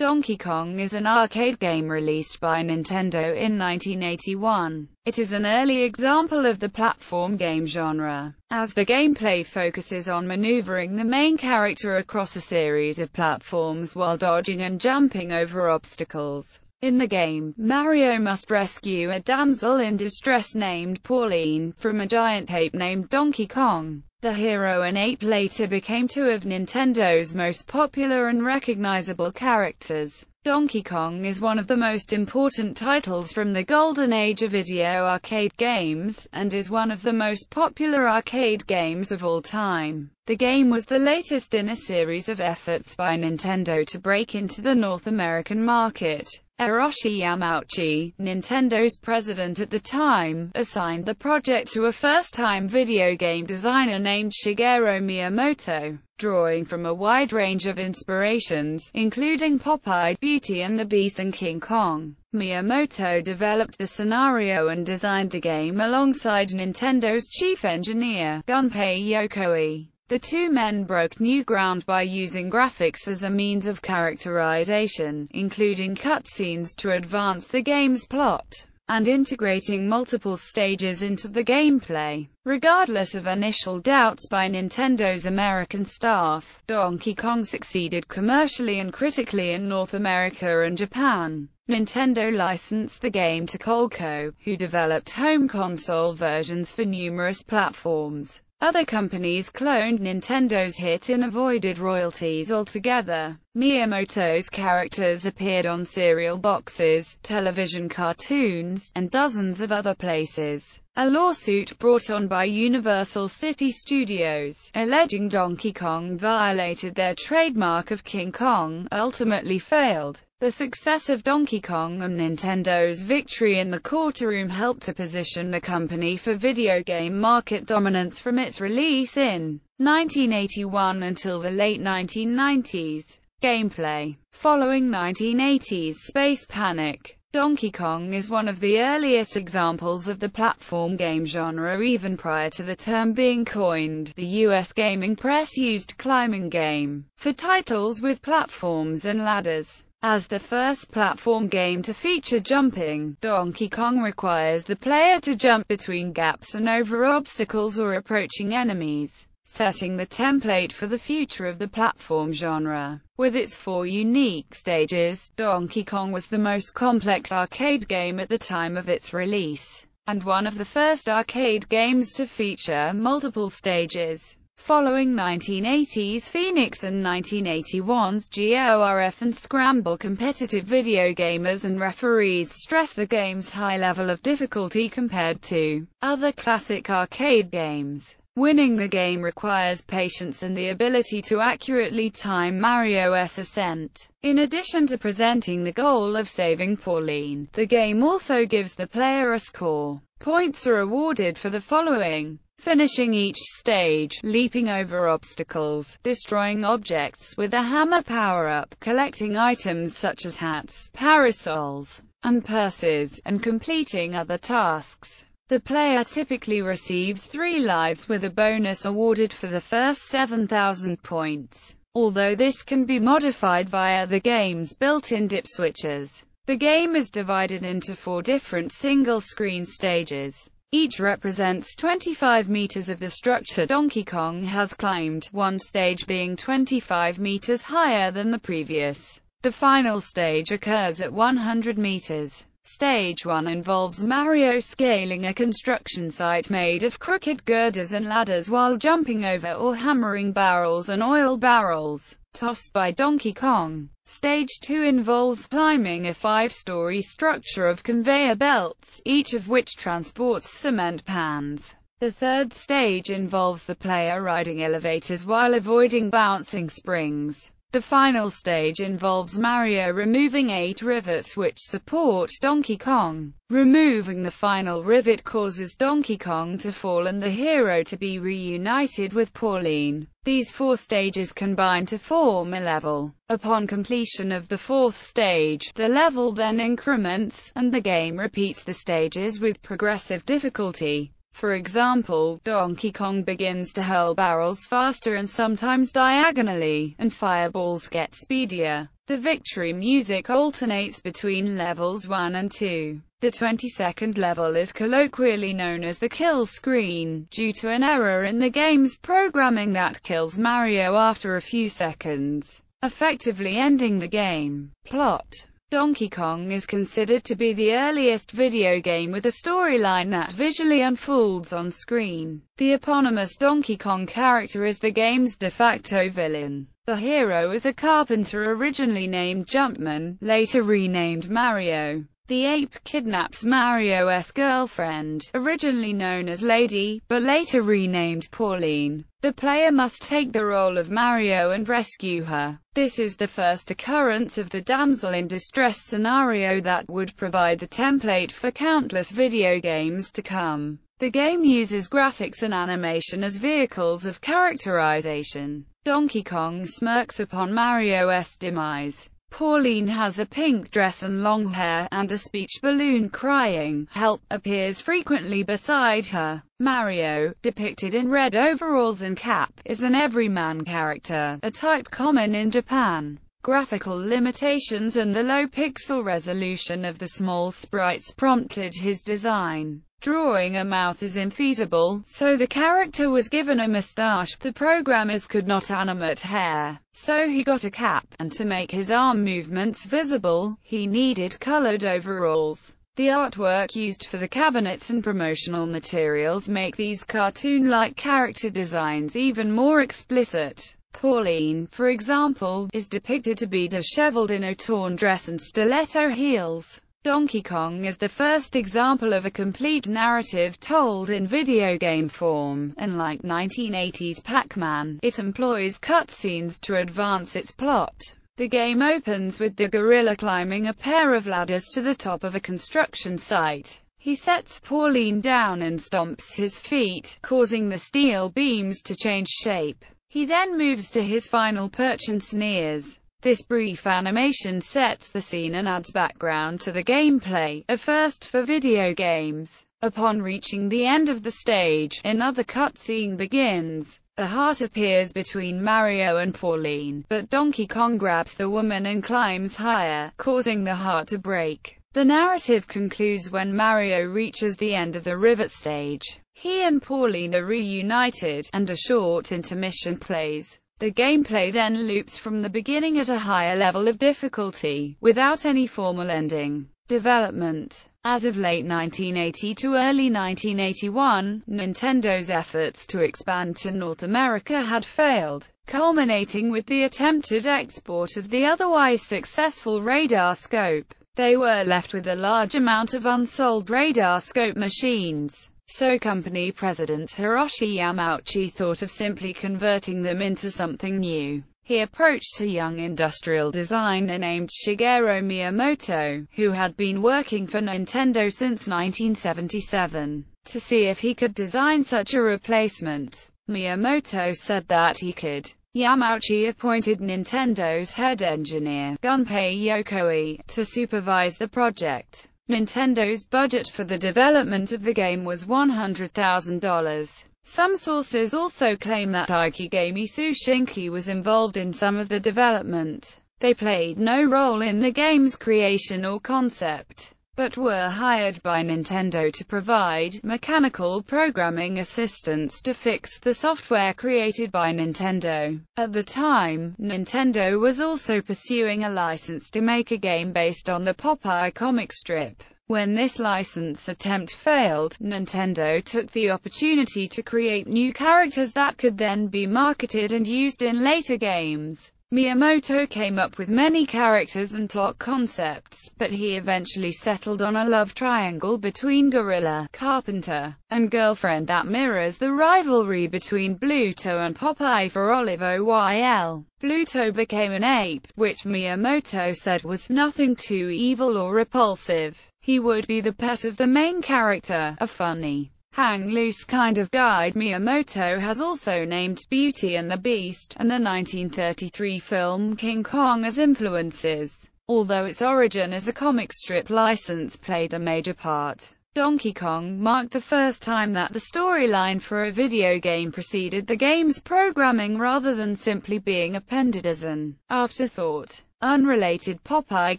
Donkey Kong is an arcade game released by Nintendo in 1981. It is an early example of the platform game genre, as the gameplay focuses on maneuvering the main character across a series of platforms while dodging and jumping over obstacles. In the game, Mario must rescue a damsel in distress named Pauline from a giant ape named Donkey Kong. The hero and ape later became two of Nintendo's most popular and recognizable characters. Donkey Kong is one of the most important titles from the golden age of video arcade games, and is one of the most popular arcade games of all time. The game was the latest in a series of efforts by Nintendo to break into the North American market. Hiroshi Yamauchi, Nintendo's president at the time, assigned the project to a first-time video game designer named Shigeru Miyamoto. Drawing from a wide range of inspirations, including Popeye, Beauty and the Beast and King Kong, Miyamoto developed the scenario and designed the game alongside Nintendo's chief engineer, Gunpei Yokoi. The two men broke new ground by using graphics as a means of characterization, including cutscenes to advance the game's plot, and integrating multiple stages into the gameplay. Regardless of initial doubts by Nintendo's American staff, Donkey Kong succeeded commercially and critically in North America and Japan. Nintendo licensed the game to Coleco, who developed home console versions for numerous platforms. Other companies cloned Nintendo's hit and avoided royalties altogether. Miyamoto's characters appeared on cereal boxes, television cartoons, and dozens of other places. A lawsuit brought on by Universal City Studios, alleging Donkey Kong violated their trademark of King Kong, ultimately failed. The success of Donkey Kong and Nintendo's victory in the courtroom helped to position the company for video game market dominance from its release in 1981 until the late 1990s. Gameplay. Following 1980s space panic, Donkey Kong is one of the earliest examples of the platform game genre even prior to the term being coined. The US gaming press used climbing game for titles with platforms and ladders. As the first platform game to feature jumping, Donkey Kong requires the player to jump between gaps and over obstacles or approaching enemies, setting the template for the future of the platform genre. With its 4 unique stages, Donkey Kong was the most complex arcade game at the time of its release, and one of the first arcade games to feature multiple stages. Following 1980's Phoenix and 1981's GORF and Scramble, competitive video gamers and referees stress the game's high level of difficulty compared to other classic arcade games. Winning the game requires patience and the ability to accurately time Mario's ascent. In addition to presenting the goal of saving Pauline, the game also gives the player a score. Points are awarded for the following: finishing each stage, leaping over obstacles, destroying objects with a hammer power-up, collecting items such as hats, parasols, and purses, and completing other tasks. The player typically receives 3 lives with a bonus awarded for the first 7,000 points, although this can be modified via the game's built-in dip switches. The game is divided into 4 different single-screen stages. Each represents 25 meters of the structure Donkey Kong has climbed, one stage being 25 meters higher than the previous. The final stage occurs at 100 meters. Stage 1 involves Mario scaling a construction site made of crooked girders and ladders while jumping over or hammering barrels and oil barrels tossed by Donkey Kong. Stage 2 involves climbing a 5-story structure of conveyor belts, each of which transports cement pans. The third stage involves the player riding elevators while avoiding bouncing springs. The final stage involves Mario removing 8 rivets which support Donkey Kong. Removing the final rivet causes Donkey Kong to fall and the hero to be reunited with Pauline. These 4 stages combine to form a level. Upon completion of the 4th stage, the level then increments, and the game repeats the stages with progressive difficulty. For example, Donkey Kong begins to hurl barrels faster and sometimes diagonally, and fireballs get speedier. The victory music alternates between levels 1 and 2. The 22nd level is colloquially known as the kill screen, due to an error in the game's programming that kills Mario after a few seconds, effectively ending the game. Plot: Donkey Kong is considered to be the earliest video game with a storyline that visually unfolds on screen. The eponymous Donkey Kong character is the game's de facto villain. The hero is a carpenter originally named Jumpman, later renamed Mario. The ape kidnaps Mario's girlfriend, originally known as Lady, but later renamed Pauline. The player must take the role of Mario and rescue her. This is the first occurrence of the damsel in distress scenario that would provide the template for countless video games to come. The game uses graphics and animation as vehicles of characterization. Donkey Kong smirks upon Mario's demise. Pauline has a pink dress and long hair, and a speech balloon crying, "Help," appears frequently beside her. Mario, depicted in red overalls and cap, is an everyman character, a type common in Japan. Graphical limitations and the low pixel resolution of the small sprites prompted his design. Drawing a mouth is infeasible, so the character was given a mustache. The programmers could not animate hair, so he got a cap, and to make his arm movements visible, he needed colored overalls. The artwork used for the cabinets and promotional materials make these cartoon-like character designs even more explicit. Pauline, for example, is depicted to be disheveled in a torn dress and stiletto heels. Donkey Kong is the first example of a complete narrative told in video game form, and like 1980s Pac-Man, it employs cutscenes to advance its plot. The game opens with the gorilla climbing a pair of ladders to the top of a construction site. He sets Pauline down and stomps his feet, causing the steel beams to change shape. He then moves to his final perch and sneers. This brief animation sets the scene and adds background to the gameplay, a first for video games. Upon reaching the end of the stage, another cutscene begins. A heart appears between Mario and Pauline, but Donkey Kong grabs the woman and climbs higher, causing the heart to break. The narrative concludes when Mario reaches the end of the rivet stage. He and Pauline are reunited, and a short intermission plays. The gameplay then loops from the beginning at a higher level of difficulty, without any formal ending. Development. As of late 1980 to early 1981, Nintendo's efforts to expand to North America had failed, culminating with the attempted export of the otherwise successful radar scope. They were left with a large amount of unsold radar scope machines. So company president Hiroshi Yamauchi thought of simply converting them into something new. He approached a young industrial designer named Shigeru Miyamoto, who had been working for Nintendo since 1977, to see if he could design such a replacement. Miyamoto said that he could. Yamauchi appointed Nintendo's head engineer, Gunpei Yokoi, to supervise the project. Nintendo's budget for the development of the game was $100,000. Some sources also claim that Ikigami Tsushinki was involved in some of the development. They played no role in the game's creation or concept, but were hired by Nintendo to provide mechanical programming assistance to fix the software created by Nintendo. At the time, Nintendo was also pursuing a license to make a game based on the Popeye comic strip. When this license attempt failed, Nintendo took the opportunity to create new characters that could then be marketed and used in later games. Miyamoto came up with many characters and plot concepts, but he eventually settled on a love triangle between gorilla, carpenter, and girlfriend that mirrors the rivalry between Bluto and Popeye for Olive Oyl. Bluto became an ape, which Miyamoto said was nothing too evil or repulsive. He would be the pet of the main character, a funny, hang-loose kind of guy. Miyamoto has also named Beauty and the Beast, and the 1933 film King Kong as influences, although its origin as a comic strip license played a major part. Donkey Kong marked the first time that the storyline for a video game preceded the game's programming rather than simply being appended as an afterthought. Unrelated Popeye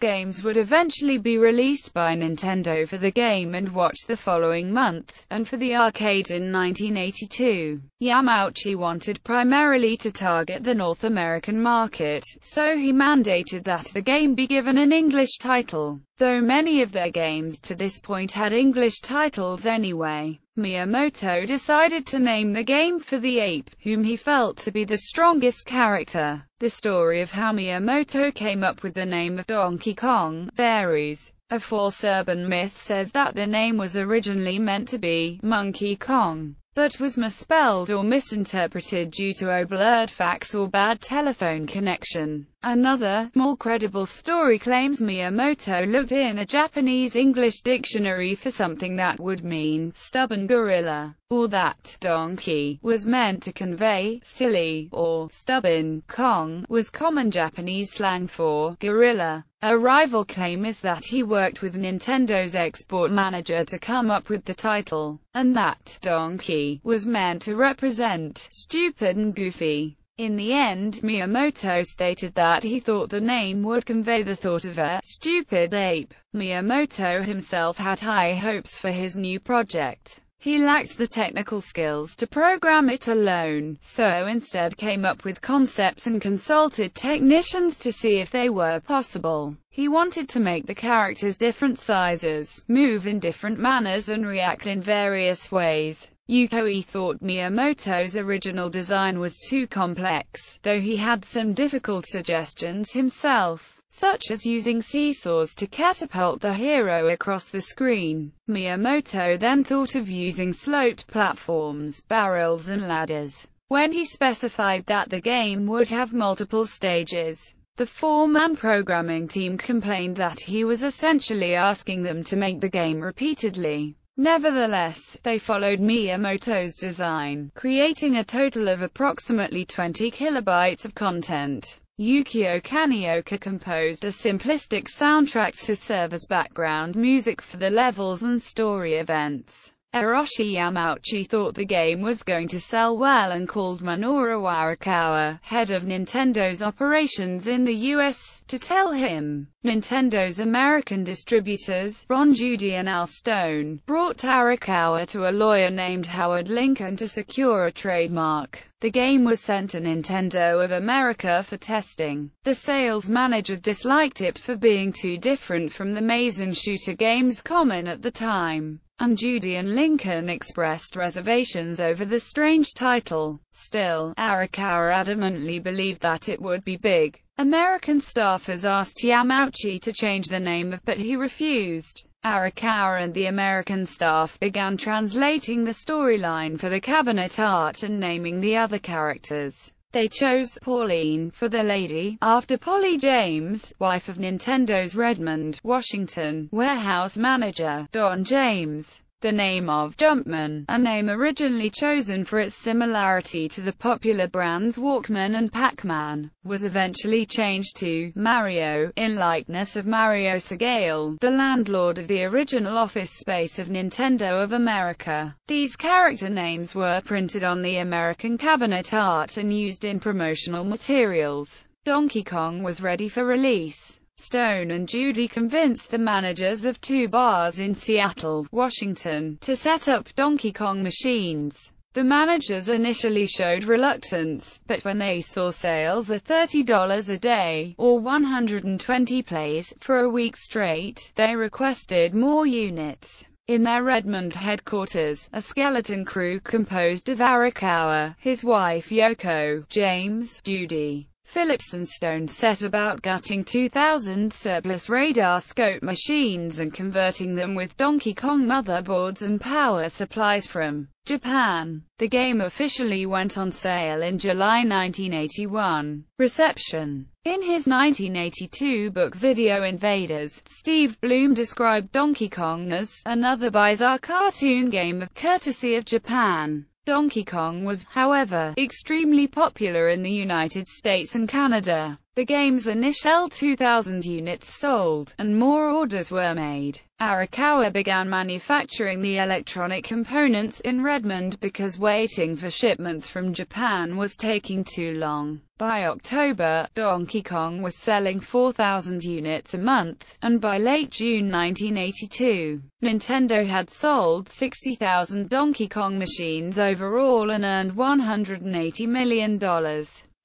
games would eventually be released by Nintendo for the Game & Watch the following month, and for the arcade in 1982. Yamauchi wanted primarily to target the North American market, so he mandated that the game be given an English title, though many of their games to this point had English titles anyway. Miyamoto decided to name the game for the ape, whom he felt to be the strongest character. The story of how Miyamoto came up with the name of Donkey Kong varies. A false urban myth says that the name was originally meant to be Monkey Kong, but was misspelled or misinterpreted due to a blurred fax or bad telephone connection. Another, more credible story claims Miyamoto looked in a Japanese-English dictionary for something that would mean stubborn gorilla, or that donkey was meant to convey silly or stubborn. Kong was common Japanese slang for gorilla. A rival claim is that he worked with Nintendo's export manager to come up with the title, and that donkey was meant to represent stupid and goofy. In the end, Miyamoto stated that he thought the name would convey the thought of a stupid ape. Miyamoto himself had high hopes for his new project. He lacked the technical skills to program it alone, so instead came up with concepts and consulted technicians to see if they were possible. He wanted to make the characters different sizes, move in different manners and react in various ways. Yukoi thought Miyamoto's original design was too complex, though he had some difficult suggestions himself, such as using seesaws to catapult the hero across the screen. Miyamoto then thought of using sloped platforms, barrels and ladders. When he specified that the game would have multiple stages, the four-man programming team complained that he was essentially asking them to make the game repeatedly. Nevertheless, they followed Miyamoto's design, creating a total of approximately 20 kilobytes of content. Yukio Kanioka composed a simplistic soundtrack to serve as background music for the levels and story events. Hiroshi Yamauchi thought the game was going to sell well and called Minoru Arakawa, head of Nintendo's operations in the US, to tell him. Nintendo's American distributors, Ron Judy and Al Stone, brought Arakawa to a lawyer named Howard Lincoln to secure a trademark. The game was sent to Nintendo of America for testing. The sales manager disliked it for being too different from the maze and shooter games common at the time, and Judy and Lincoln expressed reservations over the strange title. Still, Arakawa adamantly believed that it would be big. American staffers asked Yamauchi to change the name, but he refused. Arakawa and the American staff began translating the storyline for the cabinet art and naming the other characters. They chose Pauline for the lady, after Polly James, wife of Nintendo's Redmond, Washington, warehouse manager, Don James. The name of Jumpman, a name originally chosen for its similarity to the popular brands Walkman and Pac-Man, was eventually changed to Mario, in likeness of Mario Segale, the landlord of the original office space of Nintendo of America. These character names were printed on the American cabinet art and used in promotional materials. Donkey Kong was ready for release. Stone and Judy convinced the managers of two bars in Seattle, Washington, to set up Donkey Kong machines. The managers initially showed reluctance, but when they saw sales of $30 a day, or 120 plays, for a week straight, they requested more units. In their Redmond headquarters, a skeleton crew composed of Arakawa, his wife Yoko, James, Judy, Phillips and Stone set about gutting 2,000 surplus radar scope machines and converting them with Donkey Kong motherboards and power supplies from Japan. The game officially went on sale in July 1981. Reception. In his 1982 book Video Invaders, Steve Bloom described Donkey Kong as another bizarre cartoon game courtesy of Japan. Donkey Kong was, however, extremely popular in the United States and Canada. The game's initial 2,000 units sold, and more orders were made. Arakawa began manufacturing the electronic components in Redmond because waiting for shipments from Japan was taking too long. By October, Donkī Kongu was selling 4,000 units a month, and by late June 1982, Nintendo had sold 60,000 Donkī Kong machines overall and earned $180 million.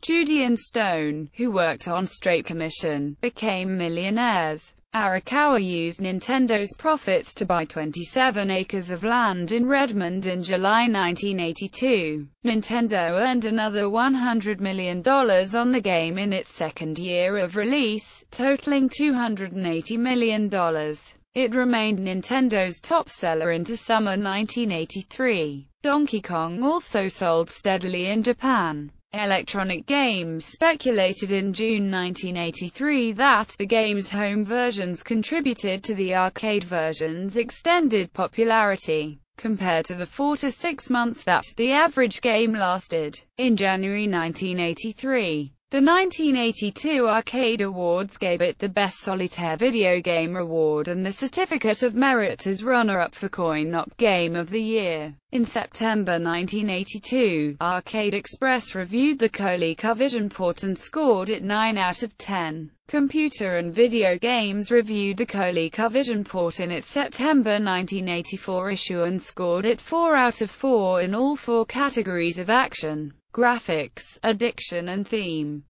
Judy and Stone, who worked on straight commission, became millionaires. Arakawa used Nintendo's profits to buy 27 acres of land in Redmond in July 1982. Nintendo earned another $100 million on the game in its second year of release, totaling $280 million. It remained Nintendo's top seller into summer 1983. Donkī Kong also sold steadily in Japan. Electronic Games speculated in June 1983 that the game's home versions contributed to the arcade version's extended popularity, compared to the 4 to 6 months that the average game lasted. In January 1983, the 1982 Arcade Awards gave it the Best Solitaire Video Game award and the Certificate of Merit as runner-up for Coin-Op Game of the Year. In September 1982, Arcade Express reviewed the ColecoVision port and scored it 9 out of 10. Computer and Video Games reviewed the ColecoVision port in its September 1984 issue and scored it 4 out of 4 in all 4 categories of action, graphics, addiction and theme.